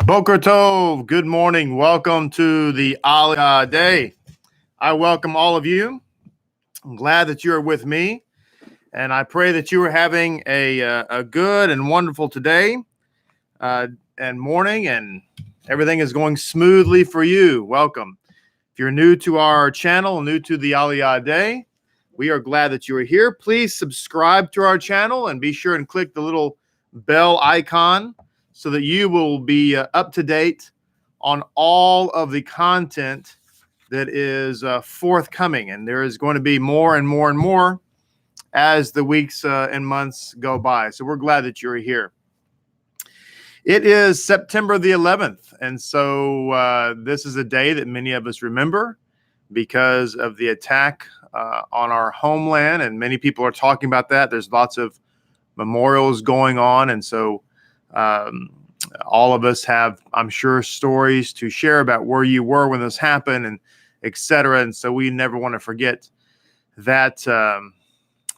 Boker Tov, good morning. Welcome to the Aliyah day. I welcome all of you. I'm glad that you are with me, and I pray that you are having a good and wonderful today and morning, and everything is going smoothly for you. Welcome. If you're new to our channel, new to the Aliyah day, we are glad that you are here. Please subscribe to our channel and be sure and click the little bell icon so that you will be up to date on all of the content that is forthcoming. And there is going to be more and more and more as the weeks and months go by. So we're glad that you're here. It is September the 11th. And so this is a day that many of us remember because of the attack on our homeland. And many people are talking about that. There's lots of memorials going on. And so all of us have, I'm sure, stories to share about where you were when this happened, and etc. And so we never want to forget that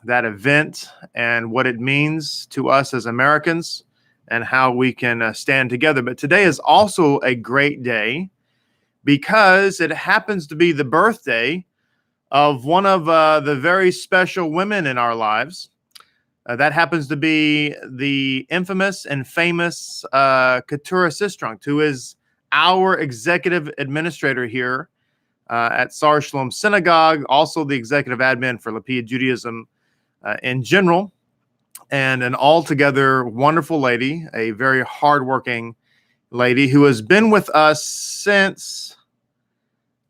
that event and what it means to us as Americans and how we can stand together. But today is also a great day because it happens to be the birthday of one of the very special women in our lives. That happens to be the infamous and famous Keturah Sistrunk, who is our executive administrator here at Sar Shalom Synagogue, also the executive admin for Lapid Judaism in general, and an altogether wonderful lady, a very hardworking lady who has been with us since,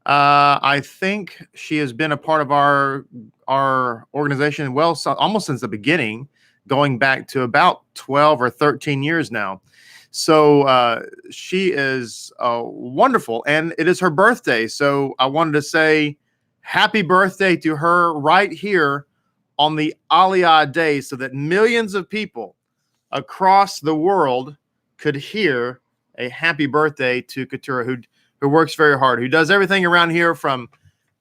I think she has been a part of our organization, well, so almost since the beginning, going back to about 12 or 13 years now. So she is wonderful, and it is her birthday. So I wanted to say happy birthday to her right here on the Aliyah day so that millions of people across the world could hear a happy birthday to Keturah, who works very hard, who does everything around here from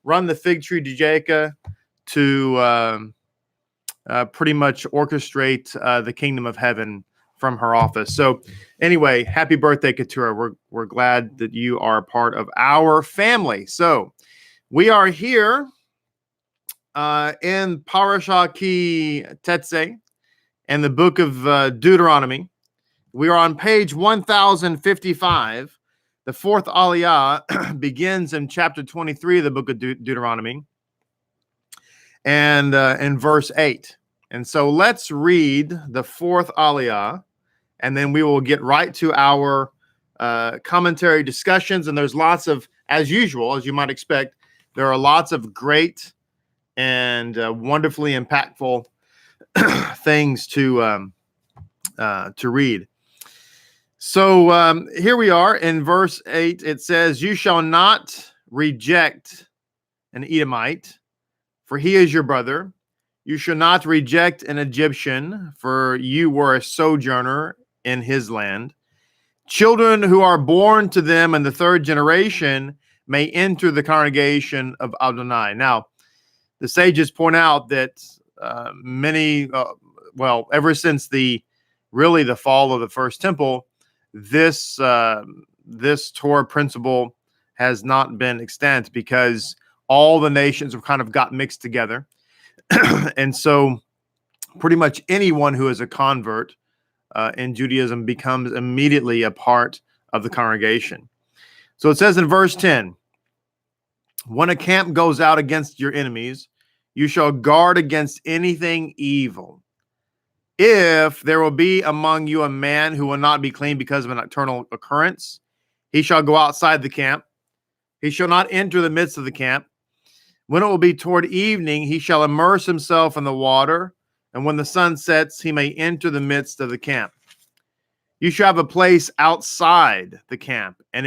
run the fig tree to Jamaica to pretty much orchestrate the kingdom of heaven from her office. So anyway, happy birthday, Keturah. We're glad that you are a part of our family. So we are here in Parashah Ki Teitzei in the book of Deuteronomy. We are on page 1055. The fourth Aliyah begins in chapter 23 of the book of Deuteronomy and in verse 8. And so let's read the fourth Aliyah, and then we will get right to our commentary discussions. And there's lots of, as usual, as you might expect, there are lots of great and wonderfully impactful things to read. So here we are in verse 8. It says, "You shall not reject an Edomite, for he is your brother. You shall not reject an Egyptian, for you were a sojourner in his land. Children who are born to them in the third generation may enter the congregation of Adonai." Now, the sages point out that ever since the fall of the first temple, this Torah principle has not been extant because all the nations have kind of got mixed together. And so pretty much anyone who is a convert in Judaism becomes immediately a part of the congregation. So it says in verse 10, "When a camp goes out against your enemies, you shall guard against anything evil. If there will be among you a man who will not be clean because of an nocturnal occurrence, he shall go outside the camp. He shall not enter the midst of the camp. When it will be toward evening, he shall immerse himself in the water, and when the sun sets, he may enter the midst of the camp. You shall have a place outside the camp, and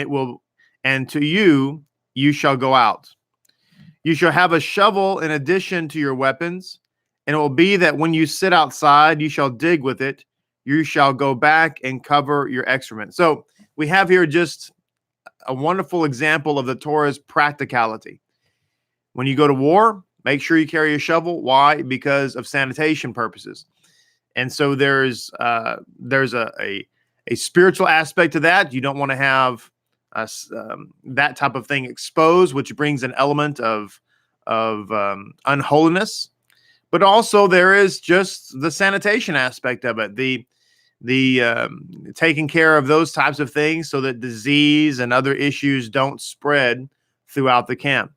to you shall go out. You shall have a shovel in addition to your weapons, and it will be that when you sit outside, you shall dig with it. You shall go back and cover your excrement." So we have here just a wonderful example of the Torah's practicality. When you go to war, make sure you carry a shovel. Why? Because of sanitation purposes. And so there's a spiritual aspect to that. You don't want to have that type of thing exposed, which brings an element of unholiness. But also there is just the sanitation aspect of it, the taking care of those types of things so that disease and other issues don't spread throughout the camp.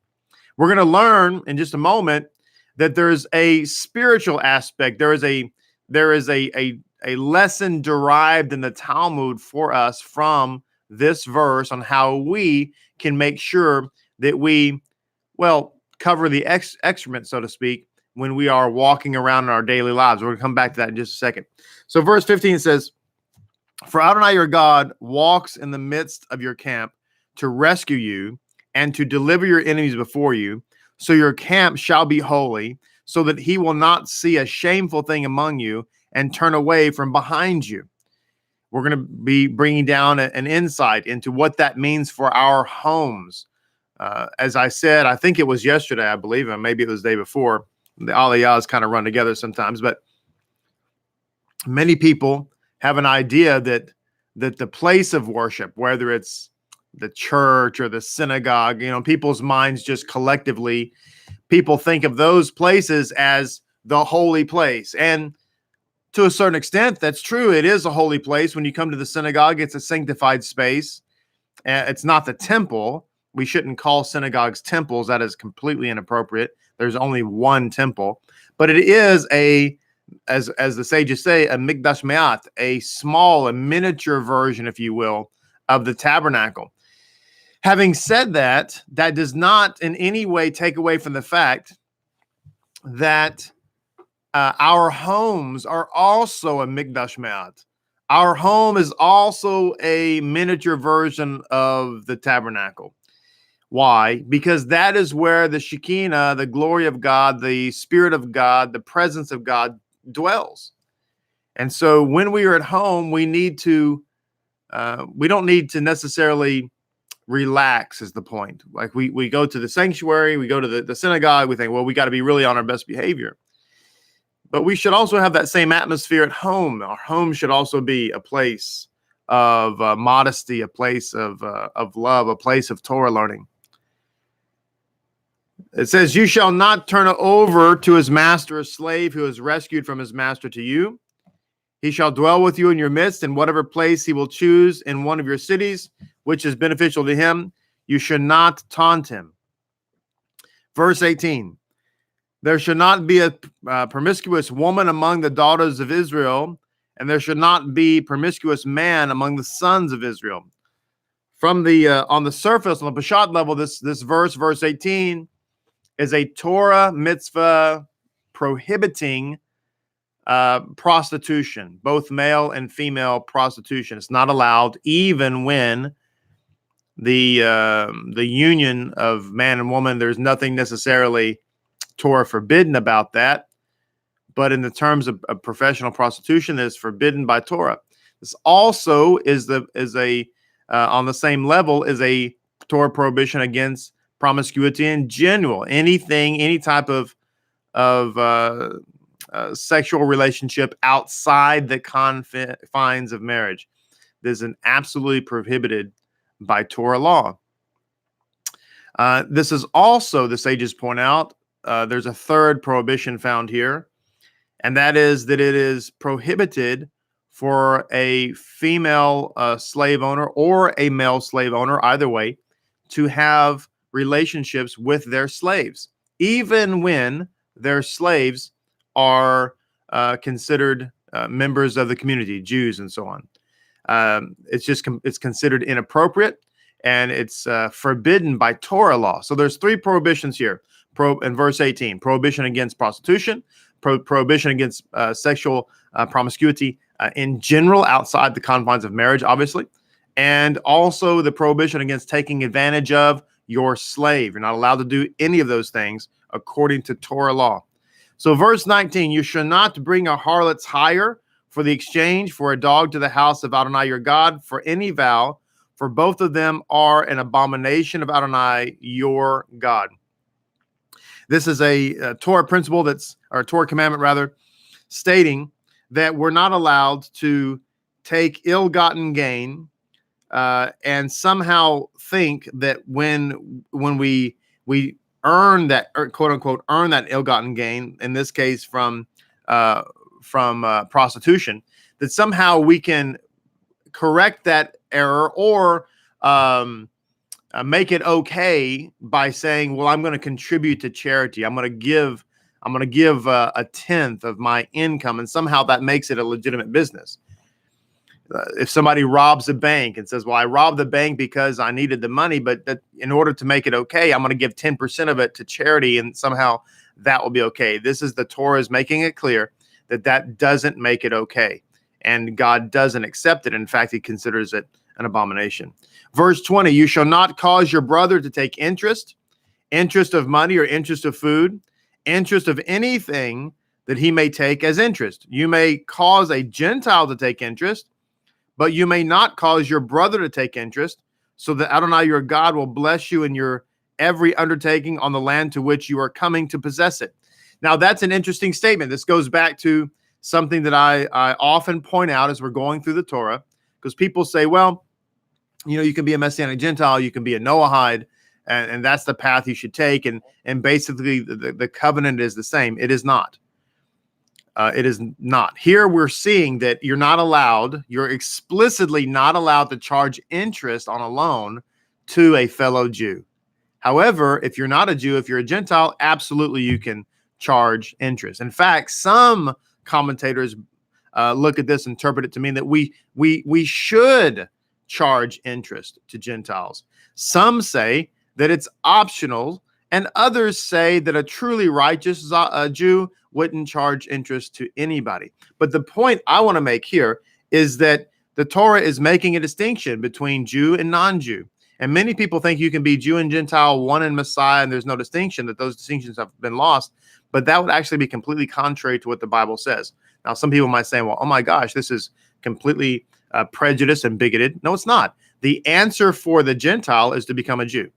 We're going to learn in just a moment that there's a spiritual aspect. There is a lesson derived in the Talmud for us from this verse on how we can make sure that we, cover the excrement, so to speak, when we are walking around in our daily lives. We're going to come back to that in just a second. So verse 15 says, "For Adonai your God walks in the midst of your camp to rescue you and to deliver your enemies before you. So your camp shall be holy, so that he will not see a shameful thing among you and turn away from behind you." We're going to be bringing down an insight into what that means for our homes. As I said, I think it was yesterday, I believe, and maybe it was the day before. The Aliyahs kind of run together sometimes, but many people have an idea that the place of worship, whether it's the church or the synagogue, people's minds just collectively, people think of those places as the holy place. And to a certain extent, that's true. It is a holy place. When you come to the synagogue, it's a sanctified space. It's not the temple. We shouldn't call synagogues temples. That is completely inappropriate. There's only one temple. But it is as the sages say, a mikdash me'at, a miniature version, if you will, of the tabernacle. Having said that, that does not in any way take away from the fact that our homes are also a mikdash me'at. Our home is also a miniature version of the tabernacle. Why? Because that is where the Shekinah, the glory of God, the Spirit of God, the presence of God dwells. And so when we are at home, we don't need to necessarily relax, is the point. Like we go to the sanctuary, we go to the synagogue, we think, well, we got to be really on our best behavior. But we should also have that same atmosphere at home. Our home should also be a place of modesty, a place of love, a place of Torah learning. It says, "You shall not turn over to his master a slave who is rescued from his master to you. He shall dwell with you in your midst in whatever place he will choose in one of your cities, which is beneficial to him. You should not taunt him." Verse 18, "There should not be a promiscuous woman among the daughters of Israel, and there should not be promiscuous man among the sons of Israel." From the on the surface, on the Peshat level, this verse 18, is a Torah mitzvah prohibiting prostitution, both male and female prostitution. It's not allowed, even when the union of man and woman, there's nothing necessarily Torah forbidden about that. But in the terms of professional prostitution, that is forbidden by Torah. This also is on the same level is a Torah prohibition against promiscuity in general. Any type of sexual relationship outside the confines of marriage. This is absolutely prohibited by Torah law. This is also, the sages point out, there's a third prohibition found here, and that is that it is prohibited for a female slave owner or a male slave owner, either way, to have relationships with their slaves, even when their slaves are considered members of the community, Jews and so on. It's considered inappropriate, and it's forbidden by Torah law. So there's three prohibitions here. In verse 18, prohibition against prostitution, prohibition against sexual promiscuity in general, outside the confines of marriage, obviously, and also the prohibition against taking advantage of your slave. You're not allowed to do any of those things according to Torah law. So verse 19, "You shall not bring a harlot's hire for the exchange for a dog to the house of Adonai your God for any vow, for both of them are an abomination of Adonai your God." This is a Torah principle or a Torah commandment rather, stating that we're not allowed to take ill-gotten gain and somehow think that when we earn that, or quote unquote earn that ill-gotten gain, in this case from prostitution, that somehow we can correct that error or make it okay by saying, well, I'm going to contribute to charity. I'm going to give a tenth of my income, and somehow that makes it a legitimate business. If somebody robs a bank and says, well, I robbed the bank because I needed the money, but that in order to make it okay, I'm going to give 10% of it to charity, and somehow that will be okay. This is the Torah is making it clear that doesn't make it okay, and God doesn't accept it. In fact, he considers it an abomination. Verse 20, you shall not cause your brother to take interest of money or interest of food, interest of anything that he may take as interest. You may cause a Gentile to take interest, but you may not cause your brother to take interest, so that Adonai your God will bless you in your every undertaking on the land to which you are coming to possess it. Now, that's an interesting statement. This goes back to something that I often point out as we're going through the Torah, because people say, well, you can be a Messianic Gentile, you can be a Noahide, and that's the path you should take. And basically, the covenant is the same. It is not. It is not. Here we're seeing that you're explicitly not allowed to charge interest on a loan to a fellow Jew. However, if you're not a Jew, if you're a Gentile, absolutely you can charge interest. In fact, some commentators look at this, interpret it to mean that we should charge interest to Gentiles. Some say that it's optional, and others say that a truly righteous Jew wouldn't charge interest to anybody. But the point I want to make here is that the Torah is making a distinction between Jew and non-Jew. And many people think you can be Jew and Gentile, one in Messiah, and there's no distinction, that those distinctions have been lost. But that would actually be completely contrary to what the Bible says. Now, some people might say, well, oh my gosh, this is completely prejudiced and bigoted. No, it's not. The answer for the Gentile is to become a Jew.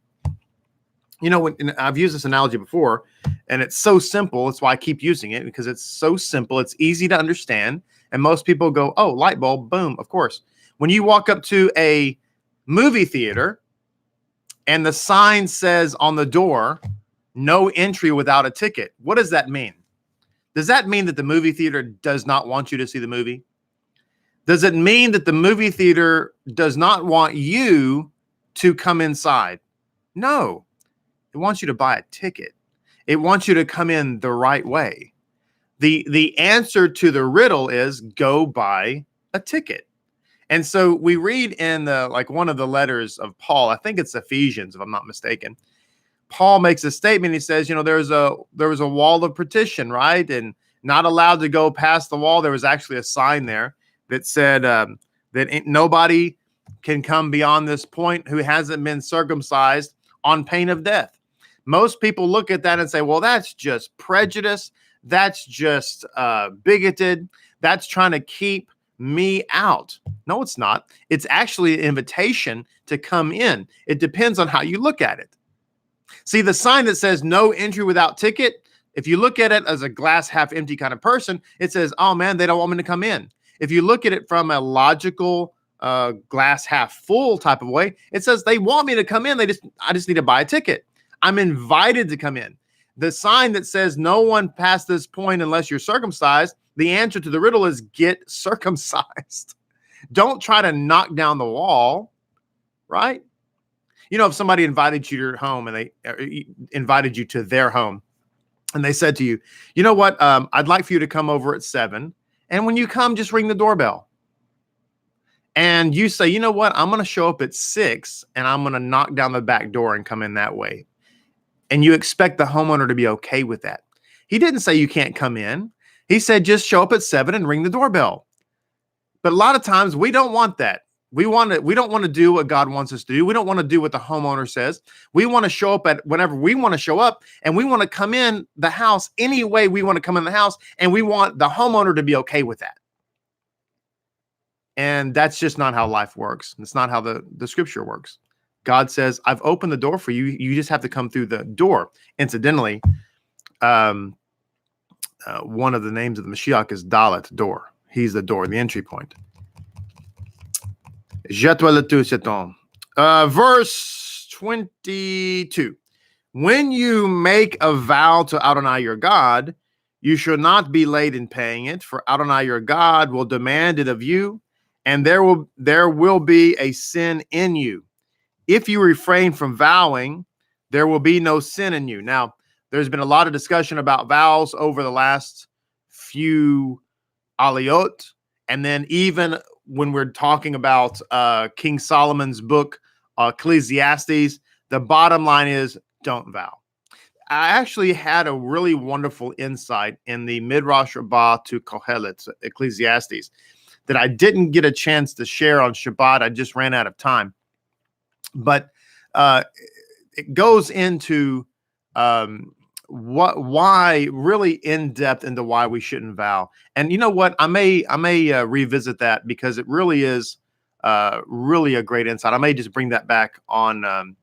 I've used this analogy before, and it's so simple. That's why I keep using it, because it's so simple. It's easy to understand. And most people go, oh, light bulb, boom, of course. When you walk up to a movie theater and the sign says on the door, no entry without a ticket, what does that mean? Does that mean that the movie theater does not want you to see the movie? Does it mean that the movie theater does not want you to come inside? No. It wants you to buy a ticket. It wants you to come in the right way. The answer to the riddle is go buy a ticket. And so we read in one of the letters of Paul, I think it's Ephesians, if I'm not mistaken. Paul makes a statement. He says, there was a wall of partition, right? And not allowed to go past the wall. There was actually a sign there that said that nobody can come beyond this point who hasn't been circumcised on pain of death. Most people look at that and say, well, that's just prejudice. That's just bigoted. That's trying to keep me out. No, it's not. It's actually an invitation to come in. It depends on how you look at it. See, the sign that says no entry without ticket, if you look at it as a glass half empty kind of person, it says, oh man, they don't want me to come in. If you look at it from a logical glass half full type of way, it says they want me to come in. I just need to buy a ticket. I'm invited to come in. The sign that says no one past this point unless you're circumcised, the answer to the riddle is get circumcised. Don't try to knock down the wall, right? If somebody invited you to your home and they invited you to their home and they said to you, you know what, I'd like for you to come over at 7. And when you come, just ring the doorbell. And you say, you know what, I'm going to show up at 6 and I'm going to knock down the back door and come in that way. And you expect the homeowner to be okay with that. He didn't say you can't come in. He said, just show up at 7 and ring the doorbell. But a lot of times we don't want that. We don't want to do what God wants us to do. We don't want to do what the homeowner says. We want to show up at whenever we want to show up, and we want to come in the house any way we want to come in the house, and we want the homeowner to be okay with that. And that's just not how life works. It's not how the scripture works. God says, I've opened the door for you. You just have to come through the door. Incidentally, one of the names of the Mashiach is Dalet, door. He's the door, the entry point. Je dois le tout, c'est ton. Verse 22. When you make a vow to Adonai your God, you shall not be late in paying it, for Adonai your God will demand it of you, and there will be a sin in you. If you refrain from vowing, there will be no sin in you. Now, there's been a lot of discussion about vows over the last few Aliyot, and then even when we're talking about King Solomon's book, Ecclesiastes, the bottom line is don't vow. I actually had a really wonderful insight in the Midrash Rabbah to Kohelet, Ecclesiastes, that I didn't get a chance to share on Shabbat. I just ran out of time. But it goes into why really in depth into why we shouldn't vow. And you know what? I may revisit that because it really is really a great insight. I may just bring that back on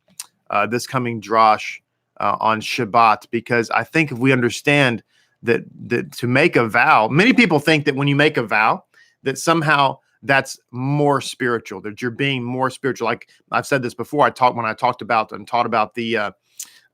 this coming drosh on Shabbat, because I think if we understand that to make a vow, many people think that when you make a vow, that somehow that's more spiritual, that you're being more spiritual. Like I've said this before, I taught about the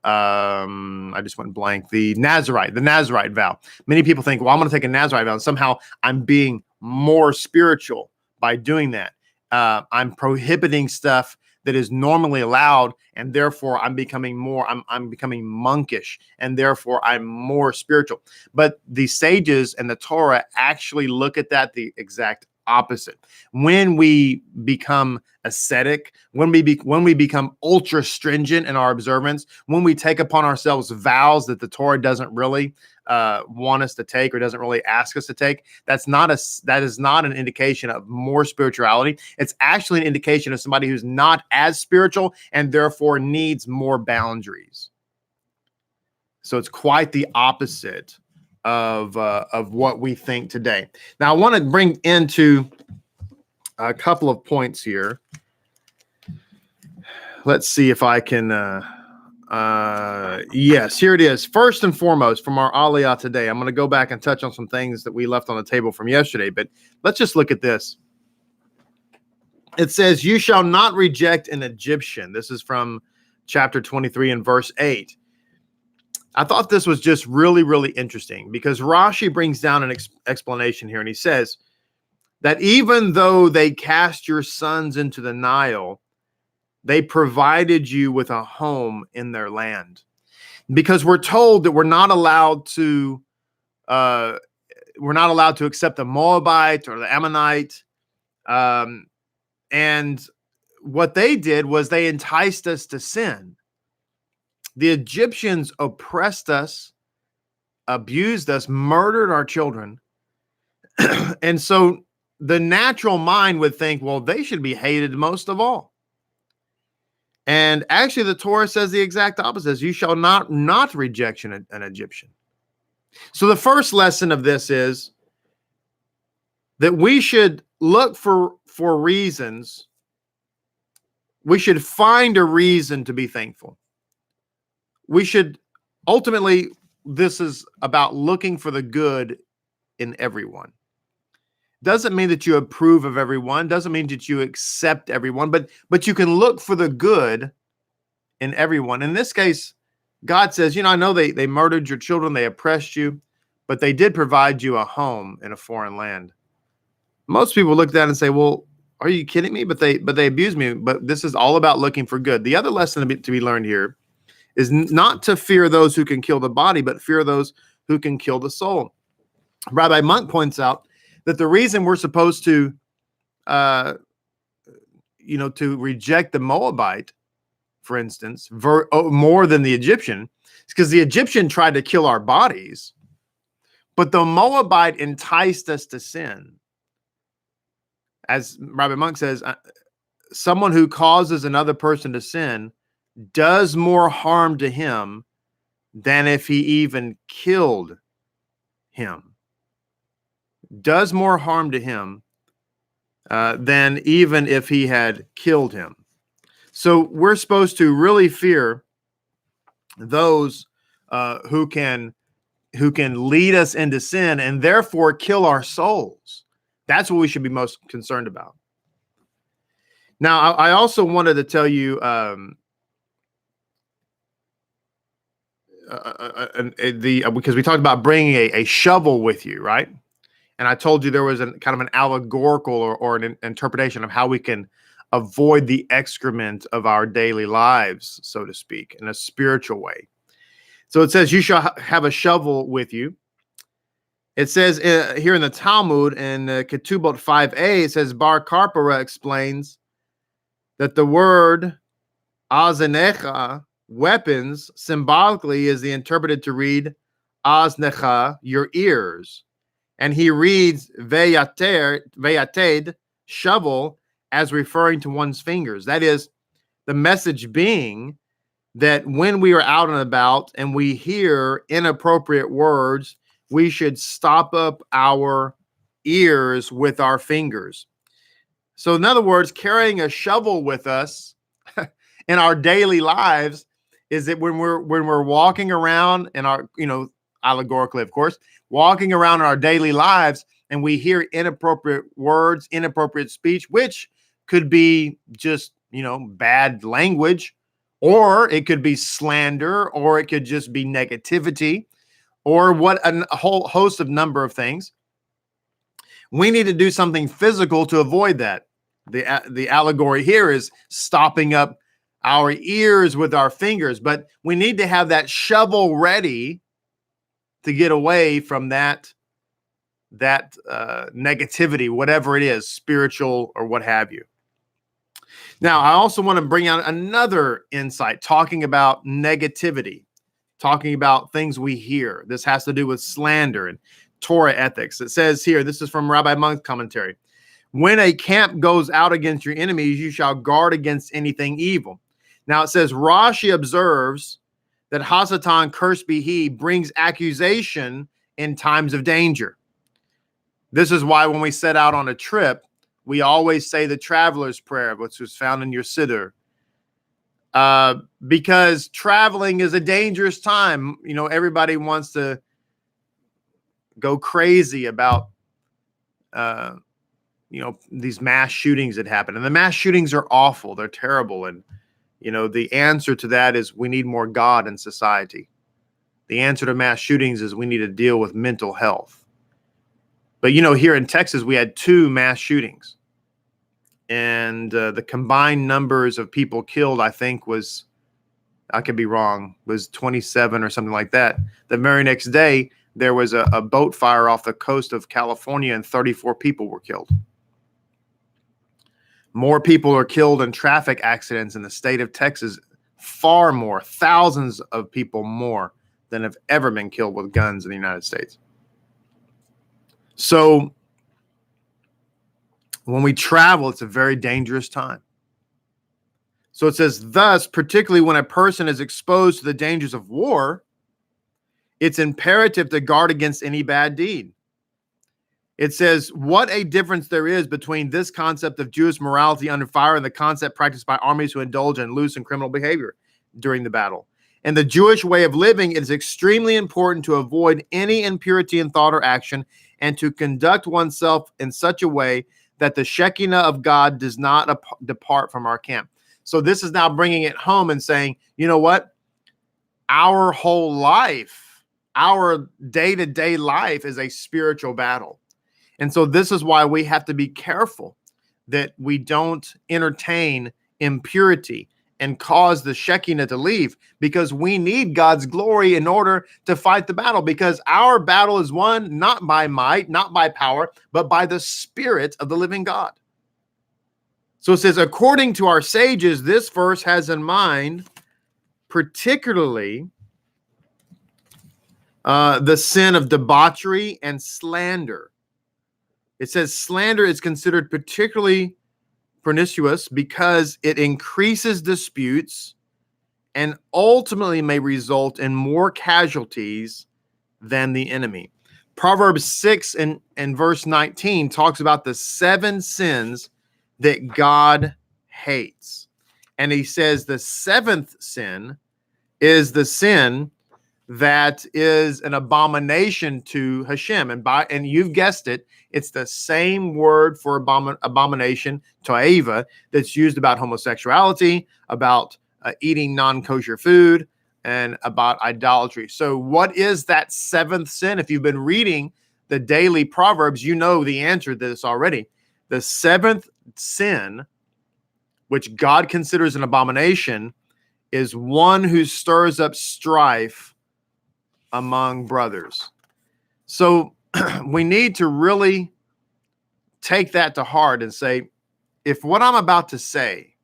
I just went blank, the Nazirite vow. Many people think, well, I'm going to take a Nazirite vow and somehow I'm being more spiritual by doing that. I'm prohibiting stuff that is normally allowed, and therefore I'm becoming monkish, and therefore I'm more spiritual. But the sages and the Torah actually look at that the exact opposite. When we become ascetic, when we become ultra stringent in our observance, when we take upon ourselves vows that the Torah doesn't really want us to take or doesn't really ask us to take, that is not an indication of more spirituality. It's actually an indication of somebody who's not as spiritual and therefore needs more boundaries. So it's quite the opposite of what we think today. Now I want to bring into a couple of points here. Let's see if I can yes, here it is. First and foremost, from our Aliyah today, I'm going to go back and touch on some things that we left on the table from yesterday, but let's just look at this. It says, you shall not reject an Egyptian. This is from chapter 23 and verse 8. I thought this was just really, really interesting because Rashi brings down an explanation here, and he says that even though they cast your sons into the Nile, they provided you with a home in their land. Because we're told that we're not allowed to accept the Moabite or the Ammonite. And what they did was they enticed us to sin. The Egyptians oppressed us, abused us, murdered our children. And so the natural mind would think, well, they should be hated most of all. And actually, the Torah says the exact opposite. You shall not reject an Egyptian. So the first lesson of this is that we should look for reasons. We should find a reason to be thankful. We should ultimately, this is about looking for the good in everyone. Doesn't mean that you approve of everyone, doesn't mean that you accept everyone, but you can look for the good in everyone. In this case, God says, I know they murdered your children, they oppressed you, but they did provide you a home in a foreign land. Most people look at that and say, well, are you kidding me? But they abused me. But this is all about looking for good. The other lesson to be learned here is not to fear those who can kill the body, but fear those who can kill the soul. Rabbi Monk points out that the reason we're supposed to, to reject the Moabite, for instance, more than the Egyptian, is because the Egyptian tried to kill our bodies, but the Moabite enticed us to sin. As Rabbi Monk says, someone who causes another person to sin does more harm to him than if he even killed him. Does more harm to him than even if he had killed him. So we're supposed to really fear those who can lead us into sin and therefore kill our souls. That's what we should be most concerned about. Now, I also wanted to tell you because we talked about bringing a shovel with you, right? And I told you there was a kind of an allegorical or an interpretation of how we can avoid the excrement of our daily lives, so to speak, in a spiritual way. So it says, you shall have a shovel with you. It says here in the Talmud, in Ketubot 5a, it says, Bar Karpara explains that the word azenecha, weapons, symbolically is interpreted to read aznecha, your ears. And he reads veyated, shovel, as referring to one's fingers. That is, the message being that when we are out and about and we hear inappropriate words, we should stop up our ears with our fingers. So in other words, carrying a shovel with us in our daily lives is that when we're walking around in our, allegorically, of course, walking around in our daily lives and we hear inappropriate words, inappropriate speech, which could be just, bad language, or it could be slander, or it could just be negativity, or a whole host of number of things. We need to do something physical to avoid that. The allegory here is stopping up our ears with our fingers, but we need to have that shovel ready to get away from that negativity, whatever it is, spiritual or what have you. Now, I also want to bring out another insight, talking about negativity, talking about things we hear. This has to do with slander and Torah ethics. It says here, this is from Rabbi Monk's commentary, when a camp goes out against your enemies, you shall guard against anything evil. Now it says, Rashi observes that Hasatan, cursed be he, brings accusation in times of danger. This is why when we set out on a trip, we always say the traveler's prayer, which was found in your siddur. Because traveling is a dangerous time. Everybody wants to go crazy about, these mass shootings that happen. And the mass shootings are awful. They're terrible. And, the answer to that is we need more God in society. The answer to mass shootings is we need to deal with mental health. But, here in Texas, we had 2 mass shootings. And the combined numbers of people killed, I think, was, I could be wrong, was 27 or something like that. The very next day, there was a boat fire off the coast of California and 34 people were killed. More people are killed in traffic accidents in the state of Texas, far more, thousands of people more than have ever been killed with guns in the United States. So when we travel, it's a very dangerous time. So it says, thus, particularly when a person is exposed to the dangers of war, it's imperative to guard against any bad deed. It says, what a difference there is between this concept of Jewish morality under fire and the concept practiced by armies who indulge in loose and criminal behavior during the battle. In the Jewish way of living, it is extremely important to avoid any impurity in thought or action and to conduct oneself in such a way that the Shekinah of God does not depart from our camp. So this is now bringing it home and saying, you know what? Our whole life, our day-to-day life is a spiritual battle. And so this is why we have to be careful that we don't entertain impurity and cause the Shekinah to leave, because we need God's glory in order to fight the battle, because our battle is won not by might, not by power, but by the Spirit of the living God. So it says, according to our sages, this verse has in mind particularly the sin of debauchery and slander. It says slander is considered particularly pernicious because it increases disputes and ultimately may result in more casualties than the enemy. Proverbs 6 and verse 19 talks about the 7 sins that God hates. And he says the 7th sin is the sin that is an abomination to Hashem. And you've guessed it, it's the same word for abomination, to'eva, that's used about homosexuality, about eating non-kosher food, and about idolatry. So what is that seventh sin? If you've been reading the daily Proverbs, you know the answer to this already. The seventh sin, which God considers an abomination, is one who stirs up strife among brothers. So we need to really take that to heart and say, if what I'm about to say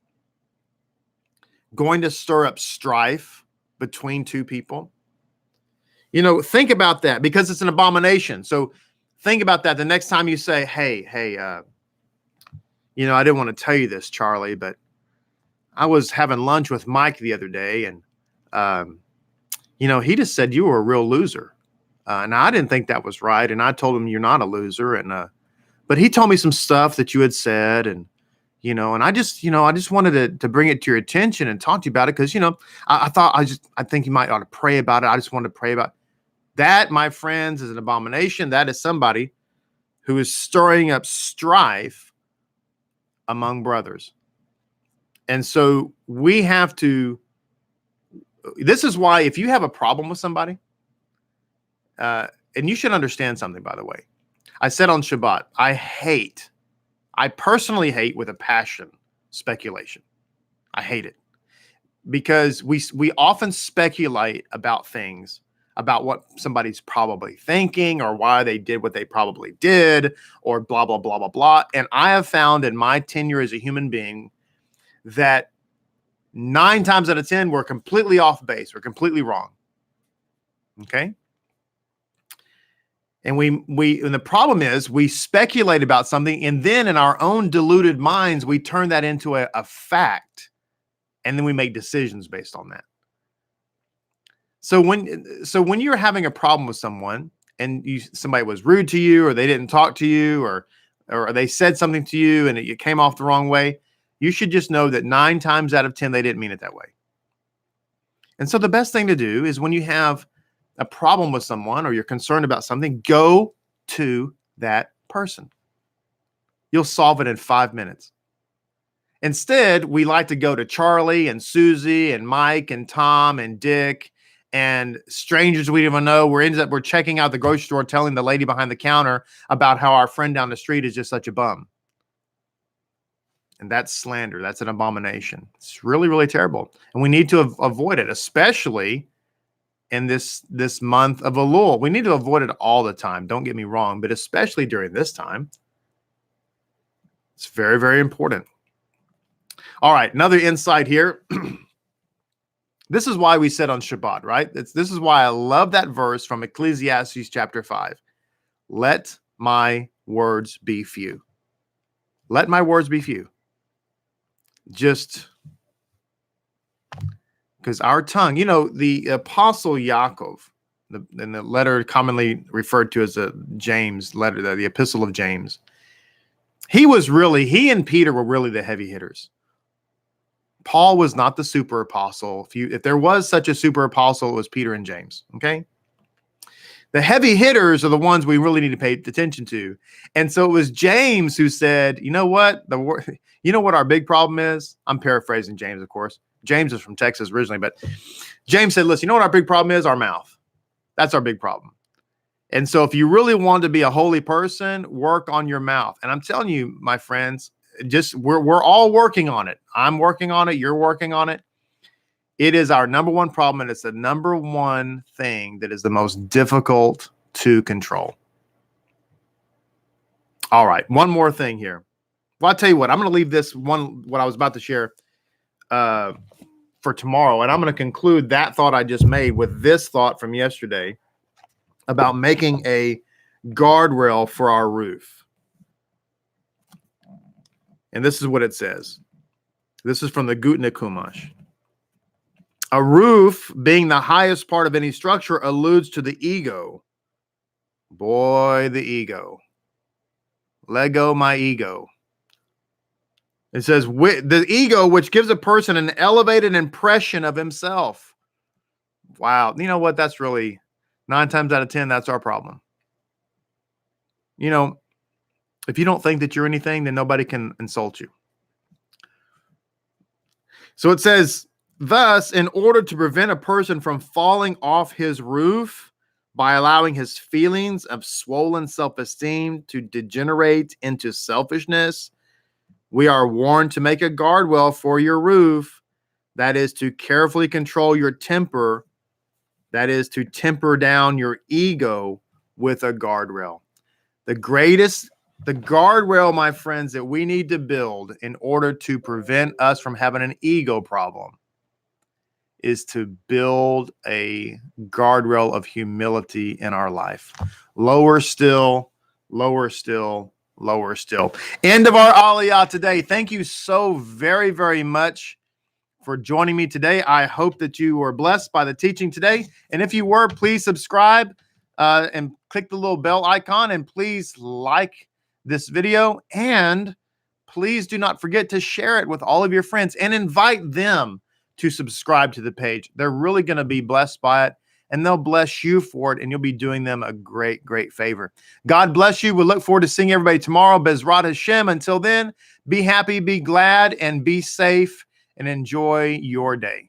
going to stir up strife between two people, think about that, because it's an abomination. So think about that the next time you say, hey, I didn't want to tell you this, Charlie, but I was having lunch with Mike the other day, and he just said you were a real loser. And I didn't think that was right. And I told him you're not a loser. And but he told me some stuff that you had said, and and I just wanted to bring it to your attention and talk to you about it, because I think you might ought to pray about it. I just wanted to pray about it. That, my friends, is an abomination. That is somebody who is stirring up strife among brothers. And so we have to. This is why, if you have a problem with somebody, and you should understand something, by the way. I said on Shabbat, I personally hate with a passion speculation. I hate it, because we often speculate about things, about what somebody's probably thinking, or why they did what they probably did, or blah, blah, blah, blah, blah. And I have found in my tenure as a human being that 9 times out of 10, we're completely off base. We're completely wrong. Okay. And and the problem is we speculate about something, and then in our own deluded minds, we turn that into a fact, and then we make decisions based on that. So when you're having a problem with someone, and somebody was rude to you, or they didn't talk to you, or they said something to you and it came off the wrong way, you should just know that 9 times out of 10, they didn't mean it that way. And so the best thing to do is, when you have a problem with someone, or you're concerned about something, go to that person. You'll solve it in 5 minutes. Instead, we like to go to Charlie and Susie and Mike and Tom and Dick and strangers we don't even know. We're checking out the grocery store, telling the lady behind the counter about how our friend down the street is just such a bum. And that's slander. That's an abomination. It's really, really terrible. And we need to avoid it, especially in this month of Elul. We need to avoid it all the time. Don't get me wrong, but especially during this time. It's very, very important. All right, another insight here. This is why we said on Shabbat, right? This is why I love that verse from Ecclesiastes chapter 5. Let my words be few. Let my words be few. Just because our tongue, the Apostle Yaakov, in the letter commonly referred to as the James letter, the Epistle of James, he and Peter were really the heavy hitters. Paul was not the super apostle. If there was such a super apostle, it was Peter and James. Okay. The heavy hitters are the ones we really need to pay attention to. And so it was James who said, you know what? You know what our big problem is? I'm paraphrasing James, of course. James is from Texas originally, but James said, listen, you know what our big problem is? Our mouth. That's our big problem. And so if you really want to be a holy person, work on your mouth. And I'm telling you, my friends, we're all working on it. I'm working on it. You're working on it. It is our number one problem, and it's the number one thing that is the most difficult to control. All right, one more thing here. Well, I'll tell you what, I'm going to leave what I was about to share for tomorrow, and I'm going to conclude that thought I just made with this thought from yesterday about making a guardrail for our roof. And this is what it says. This is from the Gutnick Chumash. A roof, being the highest part of any structure, alludes to the ego. Boy, the ego. Let go my ego. It says, the ego, which gives a person an elevated impression of himself. Wow. You know what? That's really 9 times out of 10, that's our problem. You know, if you don't think that you're anything, then nobody can insult you. So it says, thus, in order to prevent a person from falling off his roof by allowing his feelings of swollen self-esteem to degenerate into selfishness, we are warned to make a guardrail for your roof. That is to carefully control your temper. That is to temper down your ego with a guardrail. The guardrail, my friends, that we need to build in order to prevent us from having an ego problem is to build a guardrail of humility in our life. Lower still, lower still, lower still. End of our Aliyah today. Thank you so very, very much for joining me today. I hope that you were blessed by the teaching today. And if you were, please subscribe and click the little bell icon, and please like this video, and please do not forget to share it with all of your friends and invite them to subscribe to the page. They're really going to be blessed by it, and they'll bless you for it, and you'll be doing them a great, great favor. God bless you. We look forward to seeing everybody tomorrow. Bezrat Hashem. Until then, be happy, be glad, and be safe, and enjoy your day.